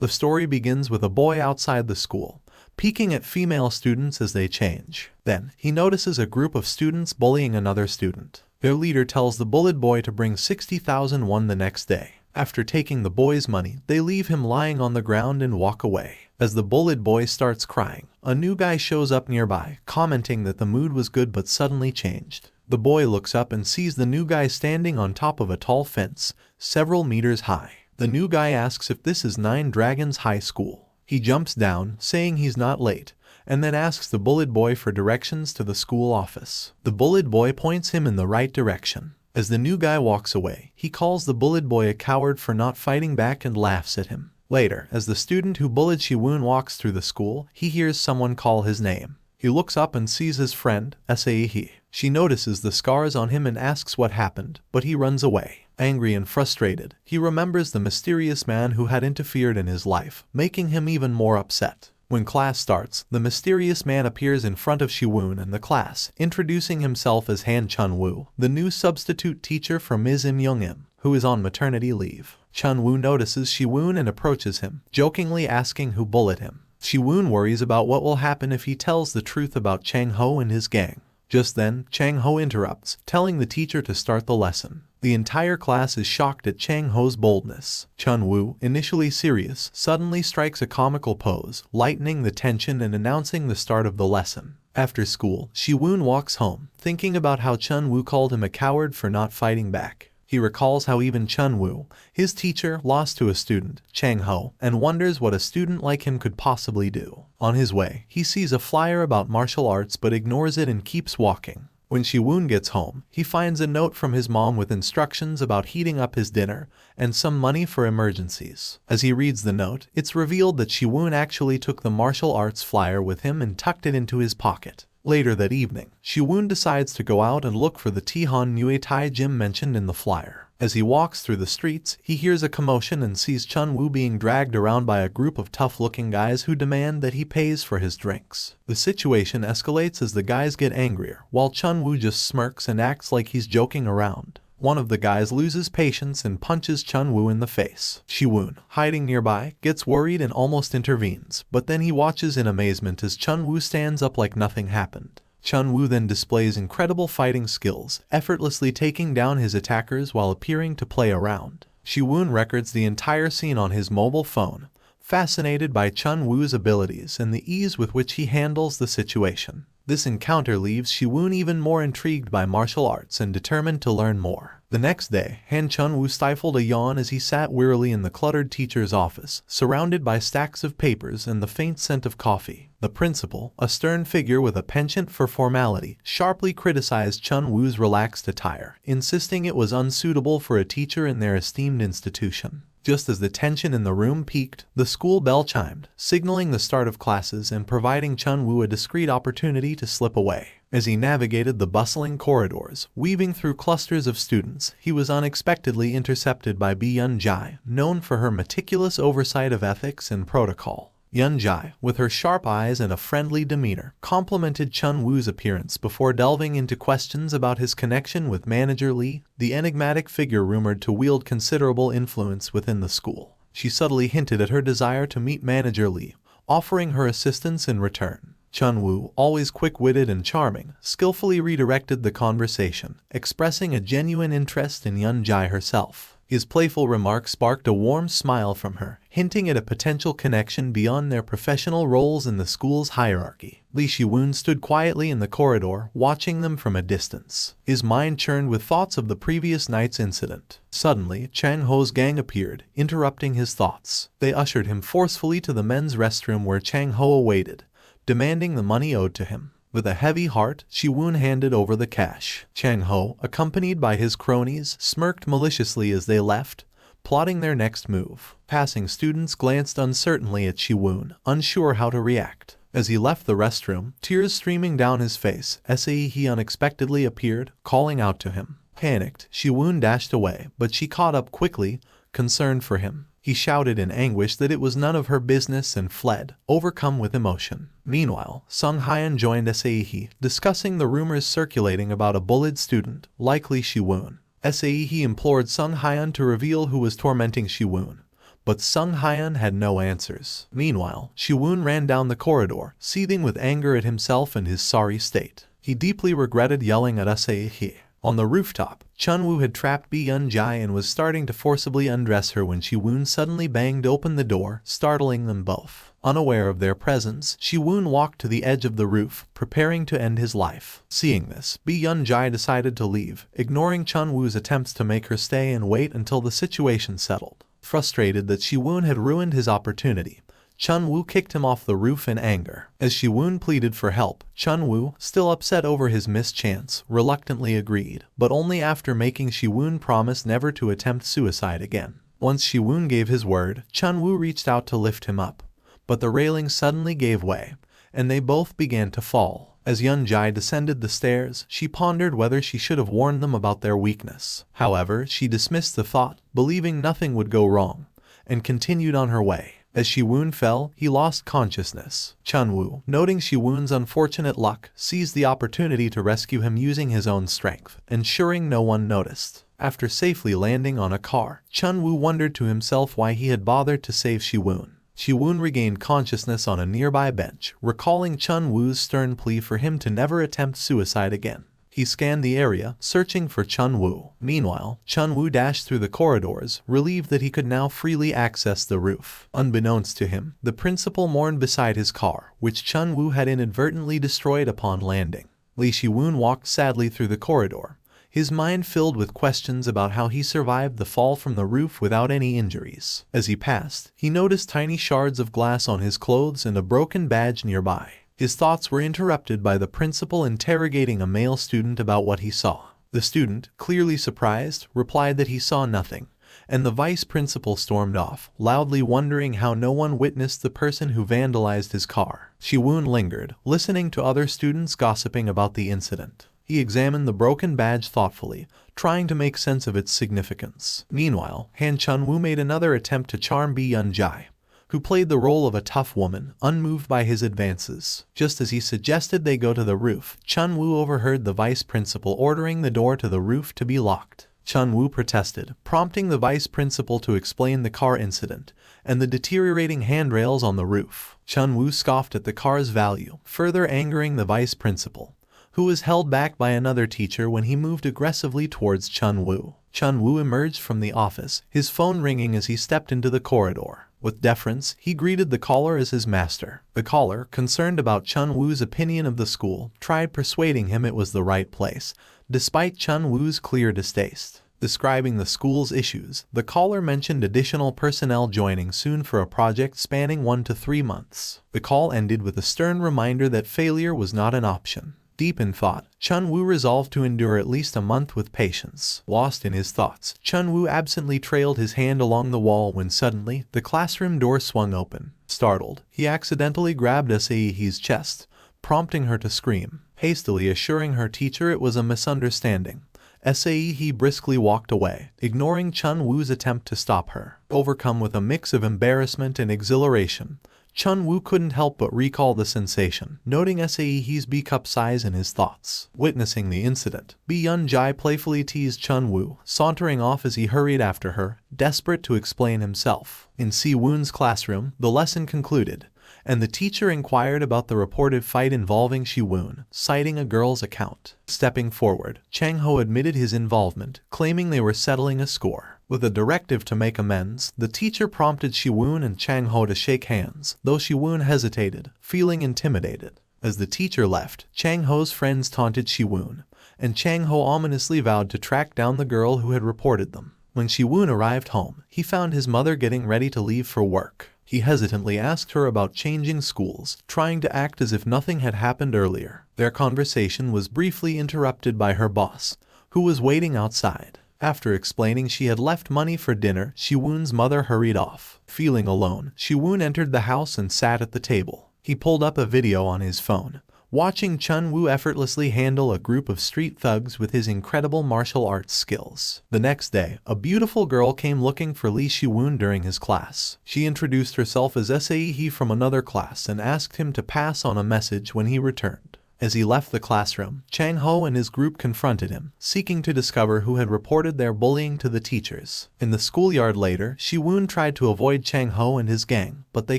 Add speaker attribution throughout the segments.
Speaker 1: The story begins with a boy outside the school, peeking at female students as they change. Then, he notices a group of students bullying another student. Their leader tells the bullied boy to bring 60,000 won the next day. After taking the boy's money, they leave him lying on the ground and walk away. As the bullied boy starts crying, a new guy shows up nearby, commenting that the mood was good but suddenly changed. The boy looks up and sees the new guy standing on top of a tall fence, several meters high. The new guy asks if this is Nine Dragons High School. He jumps down, saying he's not late, and then asks the bullied boy for directions to the school office. The bullied boy points him in the right direction. As the new guy walks away, he calls the bullied boy a coward for not fighting back and laughs at him. Later, as the student who bullied Shi-Woon walks through the school, he hears someone call his name. He looks up and sees his friend, Escalating. She notices the scars on him and asks what happened, but he runs away. Angry and frustrated, he remembers the mysterious man who had interfered in his life, making him even more upset. When class starts, the mysterious man appears in front of Shi-Woon and the class, introducing himself as Chun-Woo, the new substitute teacher for Ms. Im Young-im, who is on maternity leave. Chun-Woo notices Shi-Woon and approaches him, jokingly asking who bullied him. Shi-Woon worries about what will happen if he tells the truth about Chang-ho and his gang. Just then, Chang-ho interrupts, telling the teacher to start the lesson. The entire class is shocked at Chang-ho's boldness. Chun-Woo, initially serious, suddenly strikes a comical pose, lightening the tension and announcing the start of the lesson. After school, Shi-Woon walks home, thinking about how Chun-Woo called him a coward for not fighting back. He recalls how even Chun-Woo, his teacher, lost to a student, Chang-ho, and wonders what a student like him could possibly do. On his way, he sees a flyer about martial arts but ignores it and keeps walking. When Shi-Woon gets home, he finds a note from his mom with instructions about heating up his dinner and some money for emergencies. As he reads the note, it's revealed that Shi-Woon actually took the martial arts flyer with him and tucked it into his pocket. Later that evening, Shi-Woon decides to go out and look for the Tihon Muay Thai gym mentioned in the flyer. As he walks through the streets, he hears a commotion and sees Chun-Woo being dragged around by a group of tough-looking guys who demand that he pays for his drinks. The situation escalates as the guys get angrier, while Chun-Woo just smirks and acts like he's joking around. One of the guys loses patience and punches Chun-Woo in the face. Shi-Woon, hiding nearby, gets worried and almost intervenes, but then he watches in amazement as Chun-Woo stands up like nothing happened. Chun-Woo then displays incredible fighting skills, effortlessly taking down his attackers while appearing to play around. Shi-Woon records the entire scene on his mobile phone, fascinated by Chun-Woo's abilities and the ease with which he handles the situation. This encounter leaves Shi-Woon even more intrigued by martial arts and determined to learn more. The next day, Chun-Woo stifled a yawn as he sat wearily in the cluttered teacher's office, surrounded by stacks of papers and the faint scent of coffee. The principal, a stern figure with a penchant for formality, sharply criticized Chun-Woo's relaxed attire, insisting it was unsuitable for a teacher in their esteemed institution. Just as the tension in the room peaked, the school bell chimed, signaling the start of classes and providing Chun-Woo a discreet opportunity to slip away. As he navigated the bustling corridors, weaving through clusters of students, he was unexpectedly intercepted by Yun-Jae, known for her meticulous oversight of ethics and protocol. Yun-Jae, with her sharp eyes and a friendly demeanor, complimented Chun-Woo's appearance before delving into questions about his connection with Manager Lee, the enigmatic figure rumored to wield considerable influence within the school. She subtly hinted at her desire to meet Manager Lee, offering her assistance in return. Chun-Woo, always quick-witted and charming, skillfully redirected the conversation, expressing a genuine interest in Yun-Jae herself. His playful remark sparked a warm smile from her, hinting at a potential connection beyond their professional roles in the school's hierarchy. Shi-Woon stood quietly in the corridor, watching them from a distance. His mind churned with thoughts of the previous night's incident. Suddenly, Chang-ho's gang appeared, interrupting his thoughts. They ushered him forcefully to the men's restroom where Chang-ho awaited, demanding the money owed to him. With a heavy heart, Shi-Woon handed over the cash. Chang-ho, accompanied by his cronies, smirked maliciously as they left, plotting their next move. Passing students glanced uncertainly at Shi-Woon, unsure how to react. As he left the restroom, tears streaming down his face, He unexpectedly appeared, calling out to him. Panicked, Shi-Woon dashed away, but she caught up quickly, concerned for him. He shouted in anguish that it was none of her business and fled, overcome with emotion. Meanwhile, Sung Hyun joined Sae, discussing the rumors circulating about a bullied student, likely Shi-Woon. Sae implored Sung Hyun to reveal who was tormenting Shi-Woon, but Sung Hyun had no answers. Meanwhile, Shi-Woon ran down the corridor, seething with anger at himself and his sorry state. He deeply regretted yelling at Asahi. On the rooftop, Chun-Woo had trapped Bi-Yun-jae and was starting to forcibly undress her when Shi-Woon suddenly banged open the door, startling them both. Unaware of their presence, Shi-Woon walked to the edge of the roof, preparing to end his life. Seeing this, Bi-Yun-jae decided to leave, ignoring Chun-Woo's attempts to make her stay and wait until the situation settled. Frustrated that Shi-Woon had ruined his opportunity, Chun-Woo kicked him off the roof in anger. As Shi-Woon pleaded for help, Chun-Woo, still upset over his missed chance, reluctantly agreed, but only after making Shi-Woon promise never to attempt suicide again. Once Shi-Woon gave his word, Chun-Woo reached out to lift him up, but the railing suddenly gave way, and they both began to fall. As Yun-jae descended the stairs, she pondered whether she should have warned them about their weakness. However, she dismissed the thought, believing nothing would go wrong, and continued on her way. As Shi-Woon fell, he lost consciousness. Chun-Woo, noting Shi-Woon's unfortunate luck, seized the opportunity to rescue him using his own strength, ensuring no one noticed. After safely landing on a car, Chun-Woo wondered to himself why he had bothered to save Shi-Woon. Shi-Woon regained consciousness on a nearby bench, recalling Chun-Woo's stern plea for him to never attempt suicide again. He scanned the area, searching for Chun-Woo. Meanwhile, Chun-Woo dashed through the corridors, relieved that he could now freely access the roof. Unbeknownst to him, the principal mourned beside his car, which Chun-Woo had inadvertently destroyed upon landing. Shi-Woon walked sadly through the corridor, his mind filled with questions about how he survived the fall from the roof without any injuries. As he passed, he noticed tiny shards of glass on his clothes and a broken badge nearby. His thoughts were interrupted by the principal interrogating a male student about what he saw. The student, clearly surprised, replied that he saw nothing, and the vice principal stormed off, loudly wondering how no one witnessed the person who vandalized his car. Shi-Woon lingered, listening to other students gossiping about the incident. He examined the broken badge thoughtfully, trying to make sense of its significance. Meanwhile, Han Chun-Woo made another attempt to charm Bi-Yun-jae, who played the role of a tough woman, unmoved by his advances. Just as he suggested they go to the roof, Chun-Woo overheard the vice principal ordering the door to the roof to be locked. Chun-Woo protested, prompting the vice principal to explain the car incident and the deteriorating handrails on the roof. Chun-Woo scoffed at the car's value, further angering the vice principal, who was held back by another teacher when he moved aggressively towards Chun-Woo. Chun-Woo emerged from the office, his phone ringing as he stepped into the corridor. With deference, he greeted the caller as his master. The caller, concerned about Chun-Woo's opinion of the school, tried persuading him it was the right place, despite Chun-Woo's clear distaste. Describing the school's issues, the caller mentioned additional personnel joining soon for a project spanning 1 to 3 months. The call ended with a stern reminder that failure was not an option. Deep in thought, Chun-Woo resolved to endure at least a month with patience. Lost in his thoughts, Chun-Woo absently trailed his hand along the wall when suddenly, the classroom door swung open. Startled, he accidentally grabbed Asahi's chest, prompting her to scream. Hastily assuring her teacher it was a misunderstanding, Asahi briskly walked away, ignoring Chun-Woo's attempt to stop her. Overcome with a mix of embarrassment and exhilaration, Chun-Woo couldn't help but recall the sensation, noting Asahi's B-cup size in his thoughts. Witnessing the incident, Bi-Yun-jae playfully teased Chun-Woo, sauntering off as he hurried after her, desperate to explain himself. In Si-Woon's classroom, the lesson concluded, and the teacher inquired about the reported fight involving Shi-Woon, citing a girl's account. Stepping forward, Chang-ho admitted his involvement, claiming they were settling a score. With a directive to make amends, the teacher prompted Shi-Woon and Chang-ho to shake hands, though Shi-Woon hesitated, feeling intimidated. As the teacher left, Chang-ho's friends taunted Shi-Woon, and Chang-ho ominously vowed to track down the girl who had reported them. When Shi-Woon arrived home, he found his mother getting ready to leave for work. He hesitantly asked her about changing schools, trying to act as if nothing had happened earlier. Their conversation was briefly interrupted by her boss, who was waiting outside. After explaining she had left money for dinner, Shi-Woon's mother hurried off. Feeling alone, Shi-Woon entered the house and sat at the table. He pulled up a video on his phone, watching Chun-Woo effortlessly handle a group of street thugs with his incredible martial arts skills. The next day, a beautiful girl came looking for Lee Shi-Woon during his class. She introduced herself as Asahi from another class and asked him to pass on a message when he returned. As he left the classroom, Chang-ho and his group confronted him, seeking to discover who had reported their bullying to the teachers. In the schoolyard later, Shi-Woon tried to avoid Chang-ho and his gang, but they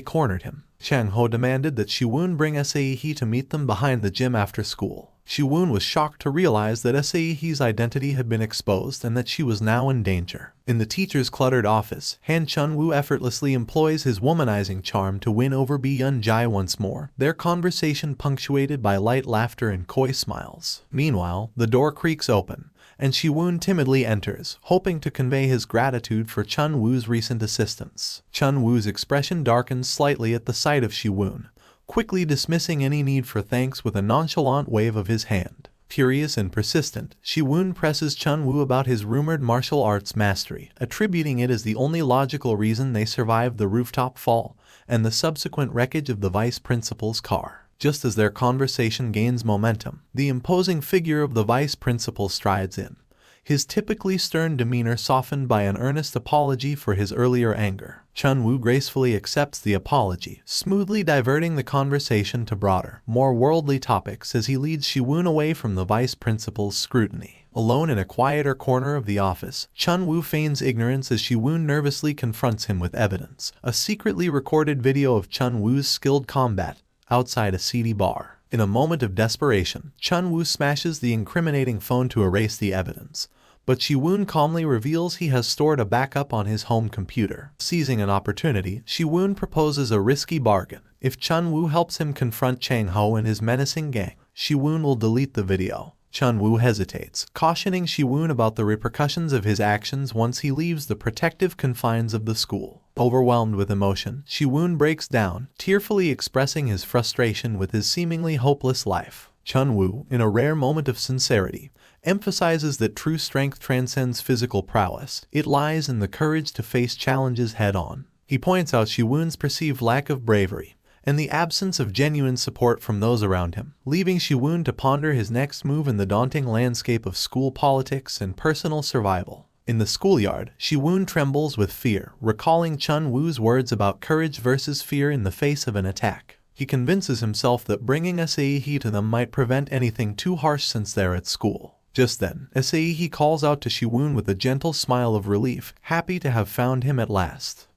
Speaker 1: cornered him. Chang-ho demanded that Shi-Woon bring Sae-hee to meet them behind the gym after school. Shi-Woon was shocked to realize that Sae-hee's identity had been exposed and that she was now in danger. In the teacher's cluttered office, Han Chun-Woo effortlessly employs his womanizing charm to win over Bi Yun-jae once more, their conversation punctuated by light laughter and coy smiles. Meanwhile, the door creaks open, and Shi-Woon timidly enters, hoping to convey his gratitude for Chun-Woo's recent assistance. Chun-Woo's expression darkens slightly at the sight of Shi-Woon, quickly dismissing any need for thanks with a nonchalant wave of his hand. Furious and persistent, Shi-Woon presses Chun-Woo about his rumored martial arts mastery, attributing it as the only logical reason they survived the rooftop fall and the subsequent wreckage of the vice principal's car. Just as their conversation gains momentum, the imposing figure of the vice principal strides in, his typically stern demeanor softened by an earnest apology for his earlier anger. Chun-Woo gracefully accepts the apology, smoothly diverting the conversation to broader, more worldly topics as he leads Shi-Woon away from the vice principal's scrutiny. Alone in a quieter corner of the office, Chun-Woo feigns ignorance as Shi-Woon nervously confronts him with evidence, a secretly recorded video of Chun-Woo's skilled combat outside a seedy bar. In a moment of desperation, Chun-Woo smashes the incriminating phone to erase the evidence, but Shi-Woon calmly reveals he has stored a backup on his home computer. Seizing an opportunity, Shi-Woon proposes a risky bargain. If Chun-Woo helps him confront Chang-ho and his menacing gang, Shi-Woon will delete the video. Chun-Woo hesitates, cautioning Shi-Woon about the repercussions of his actions once he leaves the protective confines of the school. Overwhelmed with emotion, Shi-Woon breaks down, tearfully expressing his frustration with his seemingly hopeless life. Chun-Woo, in a rare moment of sincerity, emphasizes that true strength transcends physical prowess. It lies in the courage to face challenges head-on. He points out Shi-Woon's perceived lack of bravery and the absence of genuine support from those around him, leaving Shi-Woon to ponder his next move in the daunting landscape of school politics and personal survival. In the schoolyard, Shi-Woon trembles with fear, recalling Chun-Woo's words about courage versus fear in the face of an attack. He convinces himself that bringing Sae-hee to them might prevent anything too harsh since they're at school. Just then, Sae-hee calls out to Shi-Woon with a gentle smile of relief, happy to have found him at last.